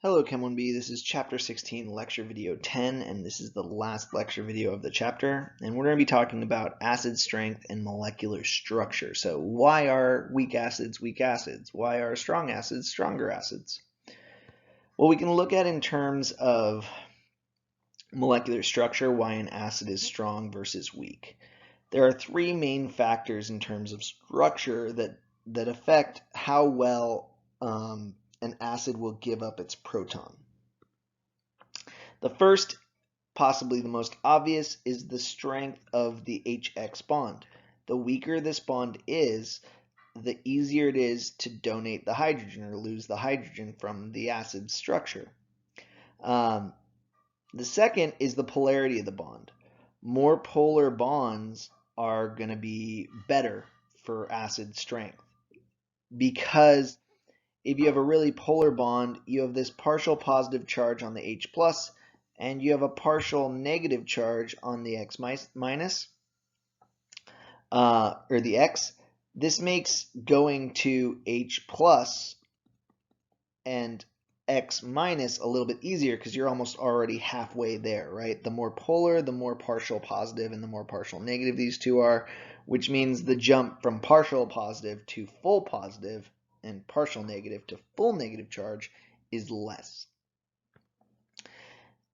Hello Chem 1B, this is chapter 16, lecture video 10, and this is the last lecture video of the chapter, and we're going to be talking about acid strength and molecular structure. So why are weak acids weak acids? Why are strong acids stronger acids? Well, we can look at in terms of molecular structure why an acid is strong versus weak. There are three main factors in terms of structure that affect how well an acid will give up its proton. The first, possibly the most obvious, is the strength of the HX bond. The weaker this bond is, the easier it is to donate the hydrogen or lose the hydrogen from the acid structure. The second is the polarity of the bond. More polar bonds are going to be better for acid strength because if you have a really polar bond, you have this partial positive charge on the H plus, and you have a partial negative charge on the X minus, or the X. This makes going to H plus and X minus a little bit easier because you're almost already halfway there, right? The more polar, the more partial positive, and the more partial negative these two are, which means the jump from partial positive to full positive and partial negative to full negative charge is less.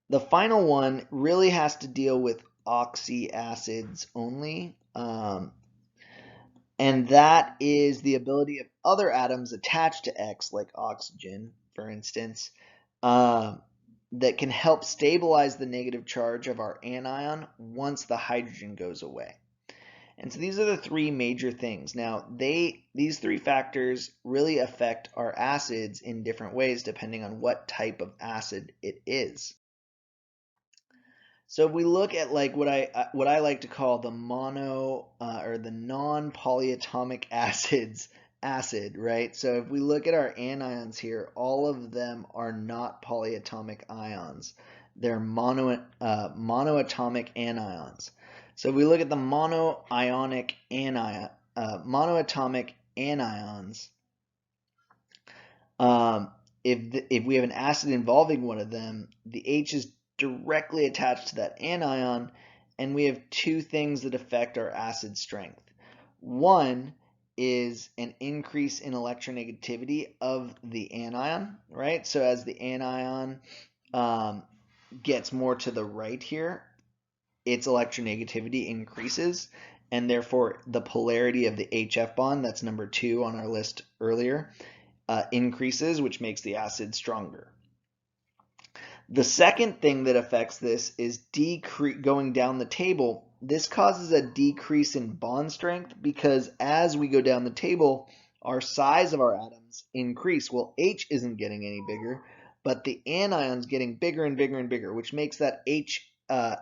The final one really has to deal with oxyacids only, and that is the ability of other atoms attached to X, like oxygen, for instance, that can help stabilize the negative charge of our anion once the hydrogen goes away. And so these are the three major things. Now, these three factors really affect our acids in different ways depending on what type of acid it is. So if we look at like what I like to call the or the non-polyatomic acid, right? So if we look at our anions here, all of them are not polyatomic ions. They're monoatomic anions. So if we look at the monoatomic anions, if we have an acid involving one of them, the H is directly attached to that anion, and we have two things that affect our acid strength. One is an increase in electronegativity of the anion, right? So as the anion gets more to the right here, its electronegativity increases, and therefore the polarity of the HF bond, that's number 2 on our list earlier, increases, which makes the acid stronger. The second thing that affects this is going down the table. This causes a decrease in bond strength because as we go down the table, our size of our atoms increase. Well, H isn't getting any bigger, but the anion's getting bigger and bigger and bigger, which makes that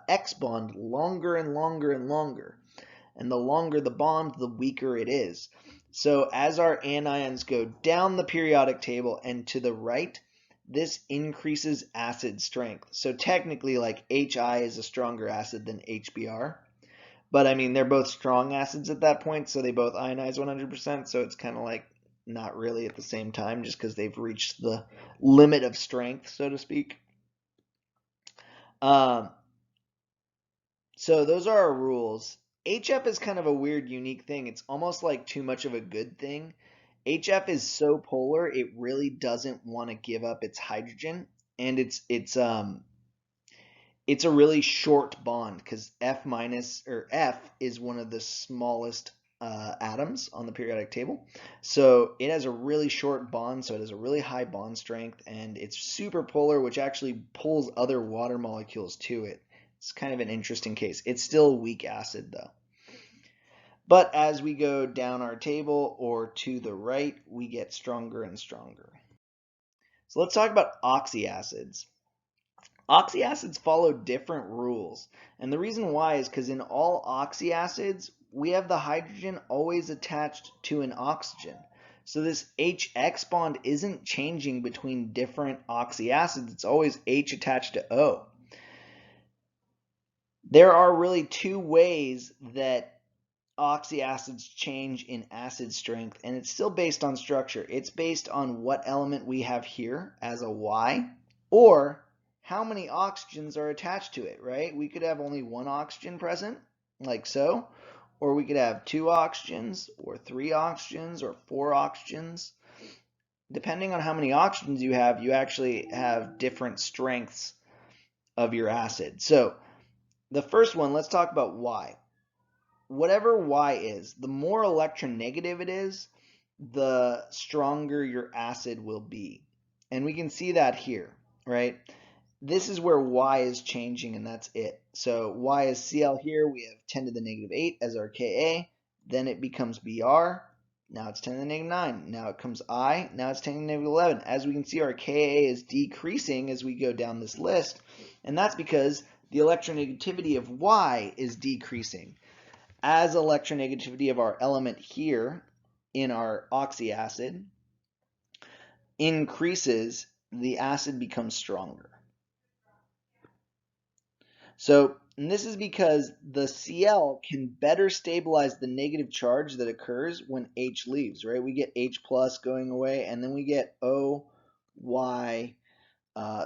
X bond longer and longer and longer. And the longer the bond, the weaker it is. So as our anions go down the periodic table and to the right, this increases acid strength. So technically, like HI is a stronger acid than HBr. But I mean, they're both strong acids at that point, so they both ionize 100%. So it's kind of like not really at the same time just because they've reached the limit of strength, so to speak. So those are our rules. HF is kind of a weird, unique thing. It's almost like too much of a good thing. HF is so polar, it really doesn't want to give up its hydrogen, and it's a really short bond because F is one of the smallest atoms on the periodic table. So it has a really short bond, so it has a really high bond strength, and it's super polar, which actually pulls other water molecules to it. It's kind of an interesting case. It's still a weak acid though. But as we go down our table or to the right, we get stronger and stronger. So let's talk about oxyacids. Oxyacids follow different rules. And the reason why is because in all oxyacids, we have the hydrogen always attached to an oxygen. So this HX bond isn't changing between different oxyacids. It's always H attached to O. There are really two ways that oxyacids change in acid strength, and it's still based on structure. It's based on what element we have here as a Y, or how many oxygens are attached to it, right? We could have only one oxygen present, like so, or we could have 2 oxygens, or 3 oxygens, or 4 oxygens. Depending on how many oxygens you actually have different strengths of your acid. So the first one, let's talk about Y. Whatever Y is, the more electronegative it is, the stronger your acid will be. And we can see that here, right? This is where Y is changing, and that's it. So Y is Cl here. We have 10 to the negative 8 as our Ka. Then it becomes Br. Now it's 10 to the negative 9. Now it comes I. Now it's 10 to the negative 11. As we can see, our Ka is decreasing as we go down this list. And that's because the electronegativity of Y is decreasing. As electronegativity of our element here in our oxyacid increases, the acid becomes stronger. So, and this is because the Cl can better stabilize the negative charge that occurs when H leaves, right? We get H plus going away, and then we get O, Y,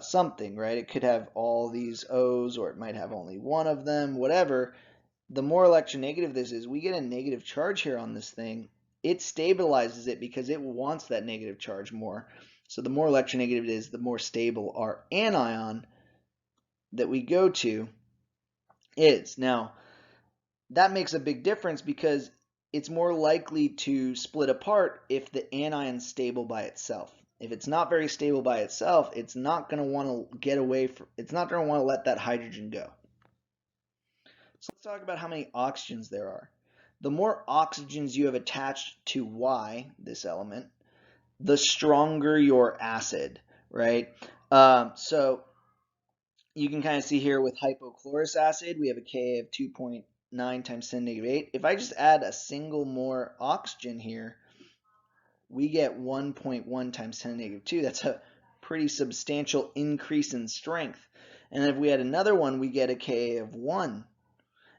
something, right? It could have all these O's, or it might have only one of them, whatever. The more electronegative this is, we get a negative charge here on this thing. It stabilizes it because it wants that negative charge more. So the more electronegative it is, the more stable our anion that we go to is. Now, that makes a big difference because it's more likely to split apart if the anion is stable by itself. If it's not very stable by itself, it's not going to want to get away from, it's not going to want to let that hydrogen go. So let's talk about how many oxygens there are. The more oxygens you have attached to Y, this element, the stronger your acid, right? So you can kind of see here with hypochlorous acid, we have a Ka of 2.9 times 10 to the negative 8. If I just add a single more oxygen here, we get 1.1 times 10 to the negative 2. That's a pretty substantial increase in strength. And if we add another one, we get a Ka of 1.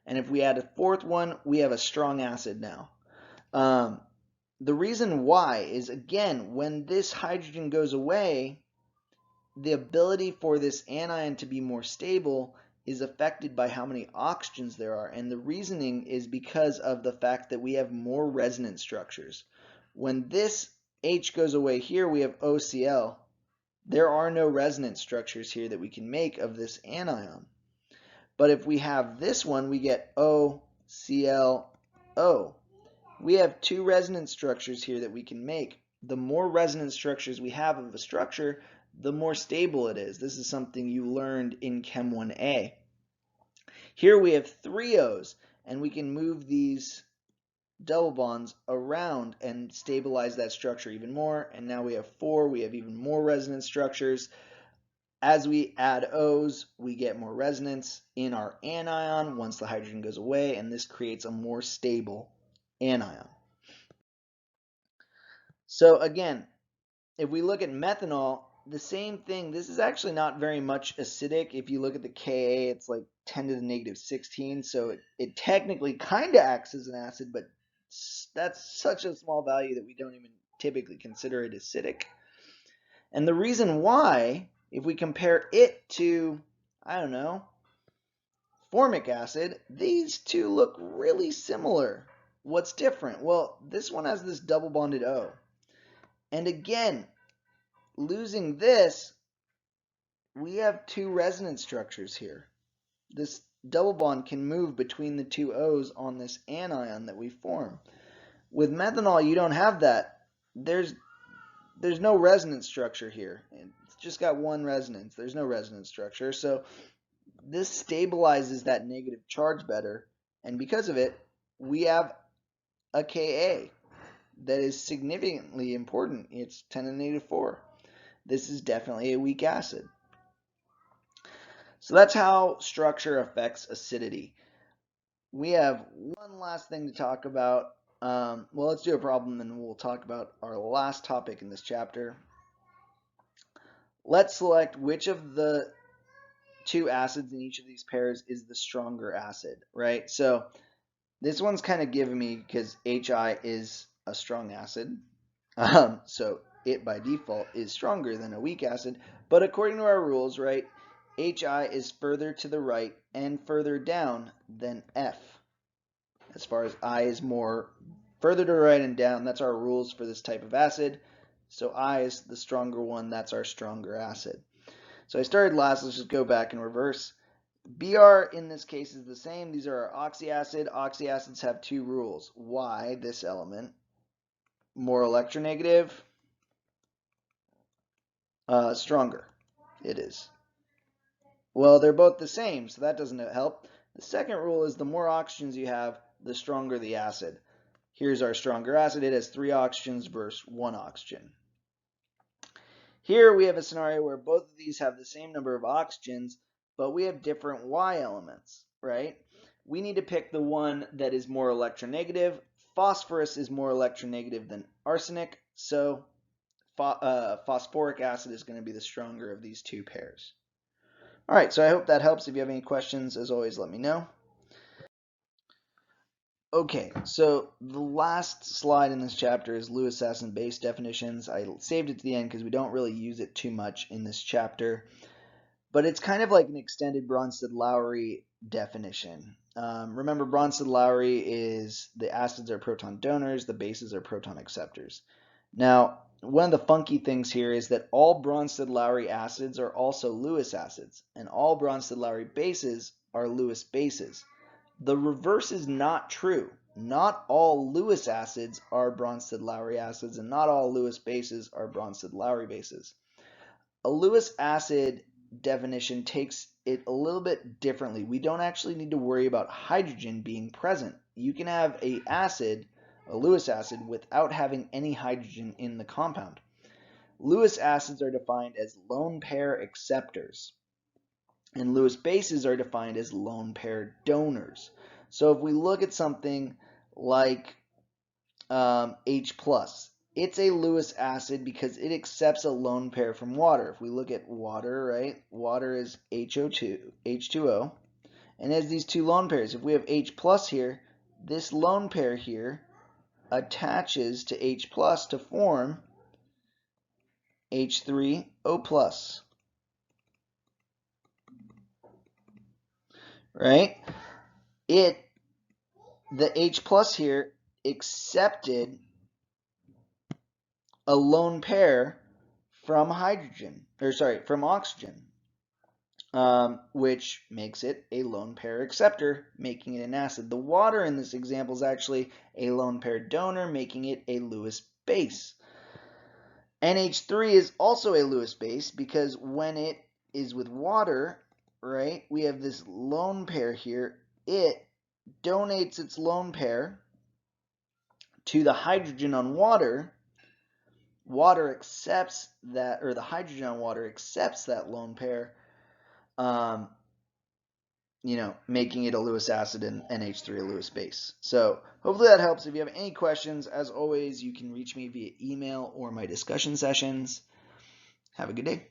And if we add a fourth one, we have a strong acid now. The reason why is, again, when this hydrogen goes away, the ability for this anion to be more stable is affected by how many oxygens there are. And the reasoning is because of the fact that we have more resonance structures. When this H goes away here, we have OCl. There are no resonance structures here that we can make of this anion. But if we have this one, we get OClO. We have 2 resonance structures here that we can make. The more resonance structures we have of a structure, the more stable it is. This is something you learned in Chem 1A. Here we have 3 O's, and we can move these double bonds around and stabilize that structure even more. And now we have 4. We have even more resonance structures. As we add O's, we get more resonance in our anion once the hydrogen goes away, and this creates a more stable anion. So again, if we look at methanol, the same thing. This is actually not very much acidic. If you look at the Ka, it's like 10 to the negative 16, so it technically kind of acts as an acid, but that's such a small value that we don't even typically consider it acidic. And the reason why, if we compare it to, I don't know, formic acid, these two look really similar. What's different? Well, this one has this double bonded O. And again, losing this, we have 2 resonance structures here. This double bond can move between the 2 O's on this anion that we form. With methanol, you don't have that. There's no resonance structure here. It's just got one resonance. There's no resonance structure. So this stabilizes that negative charge better. And because of it, we have a Ka that is significantly important. It's 10 to the negative 4. This is definitely a weak acid. So that's how structure affects acidity. We have one last thing to talk about. Well, let's do a problem and we'll talk about our last topic in this chapter. Let's select which of the 2 acids in each of these pairs is the stronger acid, right? So this one's kind of giving me because HI is a strong acid. So it by default is stronger than a weak acid. But according to our rules, right, HI is further to the right and further down than F. As far as I is more further to the right and down, that's our rules for this type of acid. So I is the stronger one, that's our stronger acid. So I started last, let's just go back in reverse. Br in this case is the same. These are our oxyacid. Oxyacids have two rules. Why this element? More electronegative, stronger it is. Well, they're both the same, so that doesn't help. The second rule is the more oxygens you have, the stronger the acid. Here's our stronger acid. It has 3 oxygens versus 1 oxygen. Here we have a scenario where both of these have the same number of oxygens, but we have different Y elements, right? We need to pick the one that is more electronegative. Phosphorus is more electronegative than arsenic, so phosphoric acid is going to be the stronger of these two pairs. All right, so I hope that helps. If you have any questions, as always, let me know. Okay, so the last slide in this chapter is Lewis acid base definitions. I saved it to the end because we don't really use it too much in this chapter, but it's kind of like an extended Bronsted-Lowry definition. Remember, Bronsted-Lowry is the acids are proton donors, the bases are proton acceptors. Now, one of the funky things here is that all Bronsted-Lowry acids are also Lewis acids, and all Bronsted-Lowry bases are Lewis bases. The reverse is not true. Not all Lewis acids are Bronsted-Lowry acids, and not all Lewis bases are Bronsted-Lowry bases. A Lewis acid definition takes it a little bit differently. We don't actually need to worry about hydrogen being present. You can have a Lewis acid, without having any hydrogen in the compound. Lewis acids are defined as lone pair acceptors, and Lewis bases are defined as lone pair donors. So if we look at something like H+, it's a Lewis acid because it accepts a lone pair from water. If we look at water, right, water is H2O, and it has these two lone pairs. If we have H+ here, this lone pair here attaches to H+ to form H3O+. Right? The H+ here accepted a lone pair from from oxygen, which makes it a lone pair acceptor, making it an acid. The water in this example is actually a lone pair donor, making it a Lewis base. NH3 is also a Lewis base because when it is with water, right, we have this lone pair here. It donates its lone pair to the hydrogen on water. Water accepts that, or the hydrogen on water accepts that lone pair, making it a Lewis acid and NH3 a Lewis base. So hopefully that helps. If you have any questions, as always, you can reach me via email or my discussion sessions. Have a good day.